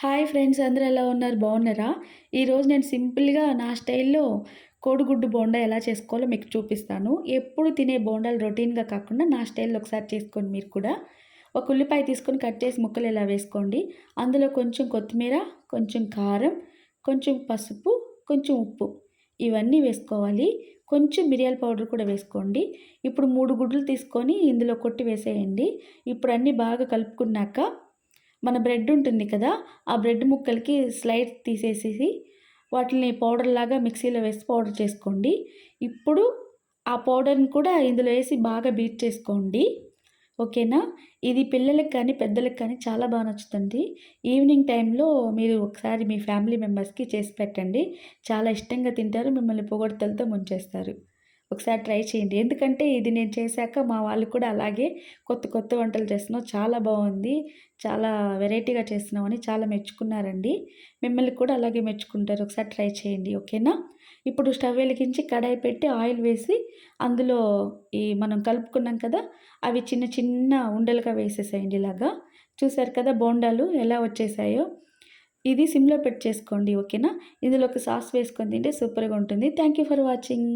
Hi friends, అందరూ ఎలా ఉన్నారు? బాగున్నారా? ఈరోజు నేను సింపుల్‌గా నా స్టైల్‌లో కోడిగుడ్డు బోండా ఎలా చేసుకోవాలో మీకు చూపిస్తాను. ఎప్పుడు తినే బోండాలు రొటీన్‌గా కాకుండా నా స్టైల్‌లో ఒకసారి చేసుకోండి మీరు కూడా. ఒక ఉల్లిపాయ తీసుకొని కట్ చేసి ముక్కలు ఇలా వేసుకోండి. అందులో కొంచెం కొత్తిమీర, కొంచెం కారం, కొంచెం పసుపు, కొంచెం ఉప్పు ఇవన్నీ వేసుకోవాలి. కొంచెం మిరియాల పౌడర్ కూడా వేసుకోండి. ఇప్పుడు 3 గుడ్లు తీసుకొని ఇందులో కొట్టి వేసేయండి. ఇప్పుడు అన్నీ బాగా కలుపుకున్నాక మన బ్రెడ్ ఉంటుంది కదా! ఆ బ్రెడ్ ముక్కలకి స్లైస్ తీసేసేసి వాటిని పౌడర్‌లాగా మిక్సీలో వేసి పౌడర్ చేసుకోండి. ఇప్పుడు ఆ పౌడర్‌ని కూడా ఇందులో ఏసి బాగా బీట్ చేసుకోండి. ఓకేనా? ఇది పిల్లలకి కానీ, పెద్దలకి కానీ చాలా నచ్చుతుంది. ఈవినింగ్ టైంలో మీరు ఒకసారి మీ ఫ్యామిలీ మెంబర్స్‌కి చేసి పెట్టండి. చాలా ఇష్టంగా తింటారు. మిమ్మల్ని పొగడ్తలతో ముంచేస్తారు. ఒకసారి ట్రై చేయండి. ఎందుకంటే ఇది నేను చేశాక మా వాళ్ళు కూడా అలాగే కొత్త కొత్త వంటలు చేస్తున్నావు, చాలా బావుంది, చాలా వెరైటీగా చేస్తున్నావని చాలా మెచ్చుకున్నారండి. మిమ్మల్ని కూడా అలాగే మెచ్చుకుంటారు. ఒకసారి ట్రై చేయండి. ఓకేనా? ఇప్పుడు స్టవ్ వెలిగించి కడాయి పెట్టి ఆయిల్ వేసి అందులో మనం కలుపుకున్నాం కదా! అవి చిన్న చిన్న ఉండలుగా వేసేసేయండి ఇలాగా. చూసారు కదా బోండాలు ఎలా వచ్చేసాయో. ఇది సిమ్‌లో పెట్టి చేసుకోండి. ఓకేనా? ఇందులో ఒక సాస్ వేసుకొని తింటే సూపర్‌గా ఉంటుంది. Thank you for watching.